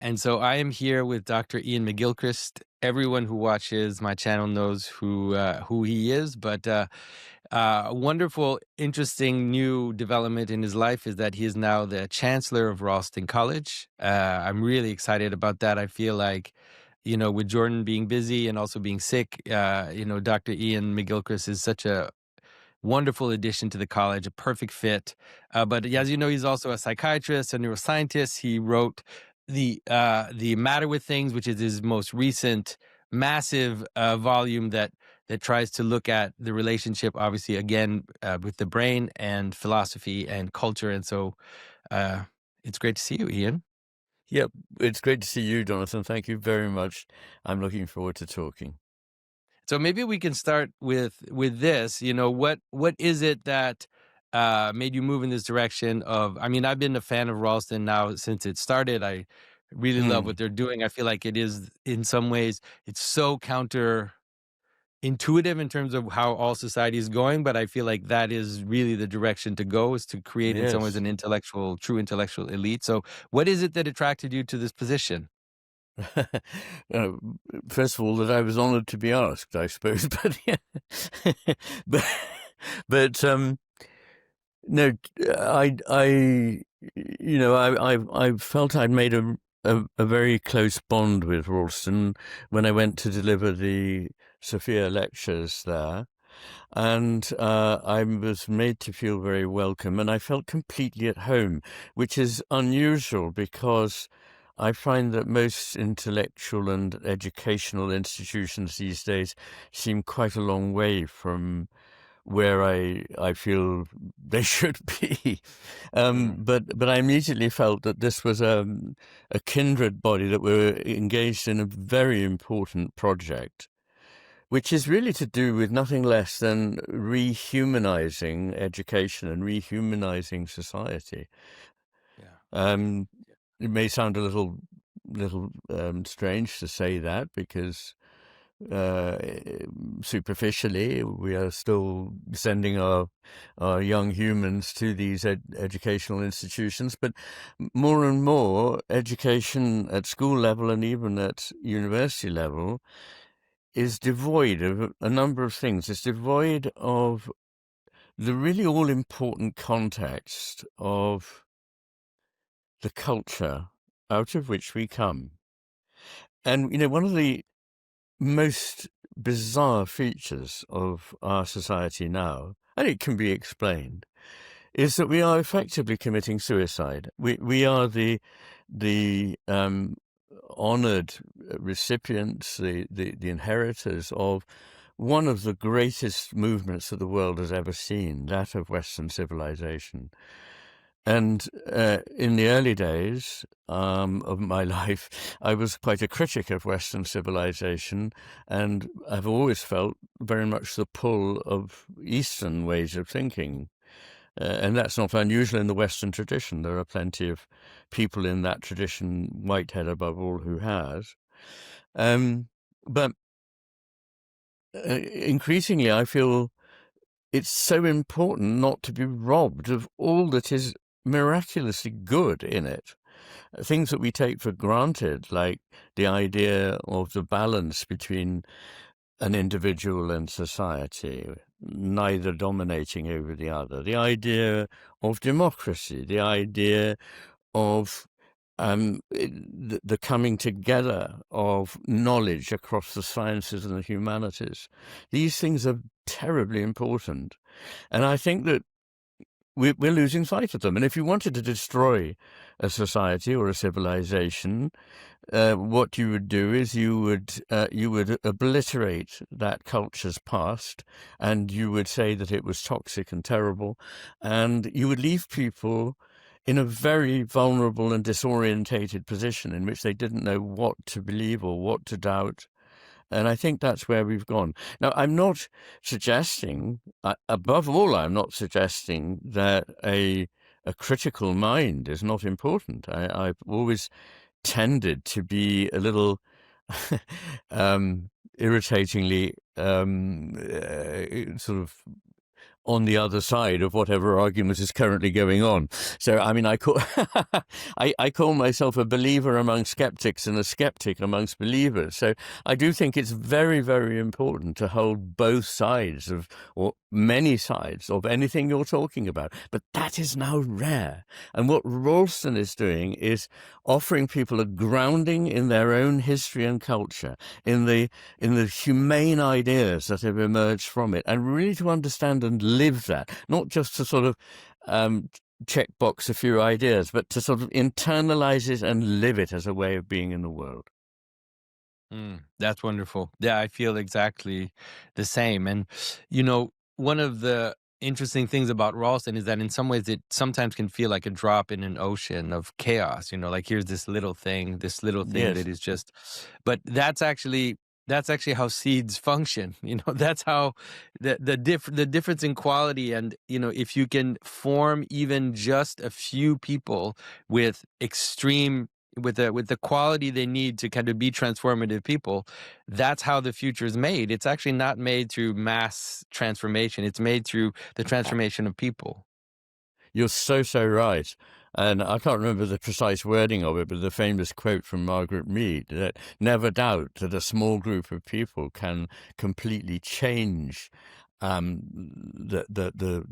And so I am here with Dr. Iain McGilchrist. Everyone who watches my channel knows who he is, but a wonderful, interesting new development in his life is that he is now the Chancellor of Ralston College. I'm really excited about that. I feel like, with Jordan being busy and also being sick, Dr. Iain McGilchrist is such a wonderful addition to the college, a perfect fit. But as you know, he's also a psychiatrist, a neuroscientist. He wrote the Matter with Things, which is his most recent massive volume that tries to look at the relationship, obviously, again, with the brain and philosophy and culture. And so uh, it's great to see you, Iain. Yeah, it's great to see you, Jonathan. Thank you very much. I'm looking forward to talking. So maybe we can start with this. What is it that made you move in this direction of? I mean, I've been a fan of Ralston now since it started. I really love what Mm. they're doing. I feel like it is, in some ways, it's so counterintuitive in terms of how all society is going. But I feel like that is really the direction to go, is to create, in some ways, Yes. an true intellectual elite. So, what is it that attracted you to this position? Uh, First of all, that I was honored to be asked, I suppose. But yeah. but but no, I felt I'd made a very close bond with Ralston when I went to deliver the Sophia lectures there. And I was made to feel very welcome, and I felt completely at home, which is unusual because I find that most intellectual and educational institutions these days seem quite a long way from where I feel they should be. Mm. But I immediately felt that this was a kindred body, that were engaged in a very important project, which is really to do with nothing less than rehumanizing education and rehumanizing society. Yeah. Um, it may sound a little strange to say that, because uh, superficially we are still sending our young humans to these educational institutions, but more and more education at school level and even at university level is devoid of a number of things. It's devoid of the really all-important context of the culture out of which we come. And, one of the most bizarre features of our society now, and it can be explained, is that we are effectively committing suicide. We are the honored recipients, the inheritors of one of the greatest movements that the world has ever seen, that of Western civilization. And in the early days of my life, I was quite a critic of Western civilization, and I've always felt very much the pull of Eastern ways of thinking. And that's not unusual in the Western tradition. There are plenty of people in that tradition, Whitehead above all, who has. But increasingly, I feel it's so important not to be robbed of all that is miraculously good in it. Things that we take for granted, like the idea of the balance between an individual and society, neither dominating over the other, the idea of democracy, the idea of the coming together of knowledge across the sciences and the humanities. These things are terribly important. And I think that we're losing sight of them. And if you wanted to destroy a society or a civilization, what you would do is you would obliterate that culture's past, and you would say that it was toxic and terrible, and you would leave people in a very vulnerable and disorientated position in which they didn't know what to believe or what to doubt. And I think that's where we've gone. Now, I'm not suggesting, above all, I'm not suggesting that a critical mind is not important. I've always tended to be a little irritatingly sort of on the other side of whatever argument is currently going on. So, I mean, I call I call myself a believer among skeptics and a skeptic amongst believers. So I do think it's very, very important to hold both sides of, or many sides of anything you're talking about. But that is now rare. And what Ralston is doing is offering people a grounding in their own history and culture, in the humane ideas that have emerged from it, and really to understand and live that, not just to sort of check box a few ideas, but to sort of internalize it and live it as a way of being in the world. That's wonderful. Yeah, I feel exactly the same. And, one of the interesting things about Ralston is that in some ways it sometimes can feel like a drop in an ocean of chaos. Like here's this little thing Yes. that is just, but that's actually how seeds function. That's how the difference in quality. And, if you can form even just a few people with extreme with the quality they need to kind of be transformative people, that's how the future is made. It's actually not made through mass transformation. It's made through the transformation of people. You're so, so right. And I can't remember the precise wording of it, but the famous quote from Margaret Mead that never doubt that a small group of people can completely change the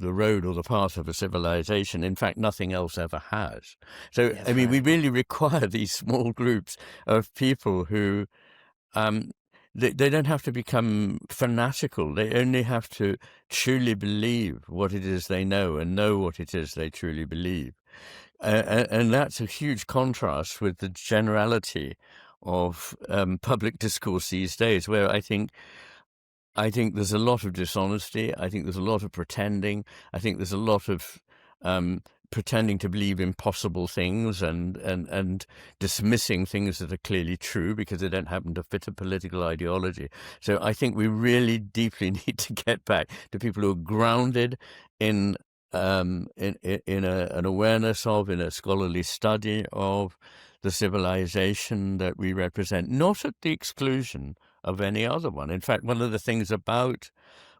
road or the path of a civilization. In fact, nothing else ever has. So, I That's mean, we right. really require these small groups of people who um, they don't have to become fanatical. They only have to truly believe what it is they know and know what it is they truly believe. And that's a huge contrast with the generality of public discourse these days, where I think there's a lot of dishonesty. I think there's a lot of pretending. I think there's a lot of um, pretending to believe impossible things and dismissing things that are clearly true because they don't happen to fit a political ideology. So I think we really deeply need to get back to people who are grounded in an awareness of, in a scholarly study of the civilization that we represent, not at the exclusion of any other one. In fact, one of the things about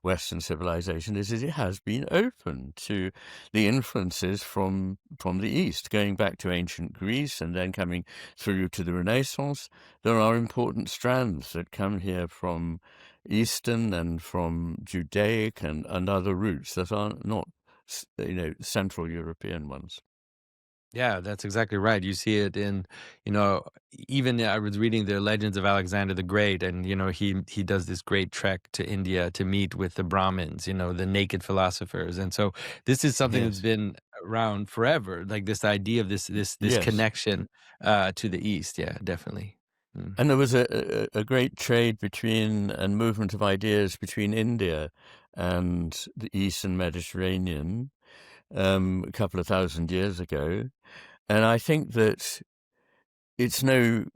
Western civilization is that it has been open to the influences from the East, going back to ancient Greece and then coming through to the Renaissance. There are important strands that come here from Eastern and from Judaic and other roots that are not, Central European ones. Yeah, that's exactly right. You see it in, even I was reading the Legends of Alexander the Great, and he does this great trek to India to meet with the Brahmins, the naked philosophers, and so this is something that's Yes. been around forever, like this idea of this Yes. connection to the East. Yeah, definitely. Mm. And there was a great trade between and movement of ideas between India and the Eastern Mediterranean a couple of thousand years ago. And I think that it's no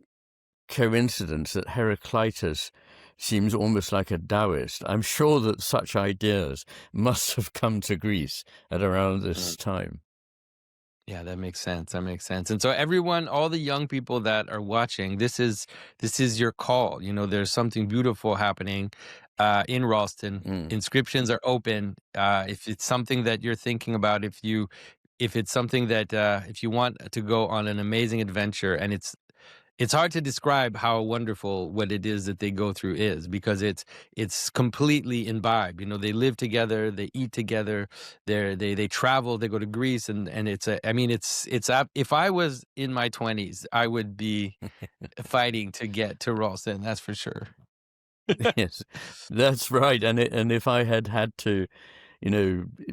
coincidence that Heraclitus seems almost like a Taoist. I'm sure that such ideas must have come to Greece at around this time. Yeah, that makes sense. That makes sense. And so everyone, all the young people that are watching, this is your call. There's something beautiful happening in Ralston. Mm. Inscriptions are open. If it's something that you're thinking about, if it's something that if you want to go on an amazing adventure, and it's hard to describe how wonderful what it is that they go through is, because it's completely imbibed. They live together, they eat together, they travel, they go to Greece, and if I was in my 20s, I would be fighting to get to Ralston, that's for sure. Yes, that's right. And if I had had to,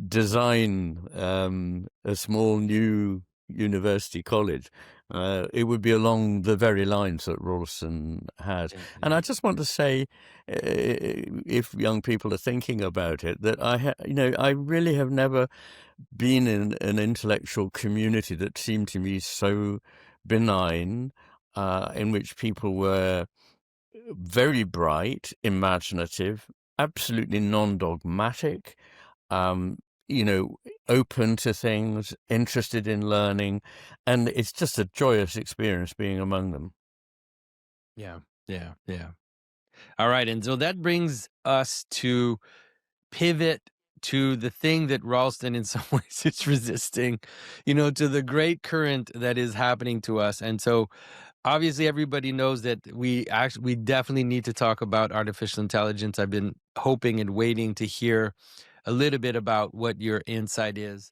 design a small new university college, it would be along the very lines that Rawson has. And I Indeed. just want to say, if young people are thinking about it, that I really have never been in an intellectual community that seemed to me so benign, in which people were very bright, imaginative, absolutely non-dogmatic, um, you know, open to things, interested in learning, and it's just a joyous experience being among them. Yeah, yeah, yeah. All right, and so that brings us to pivot to the thing that Ralston in some ways is resisting, to the great current that is happening to us. And so obviously everybody knows that we definitely need to talk about artificial intelligence. I've been hoping and waiting to hear a little bit about what your insight is.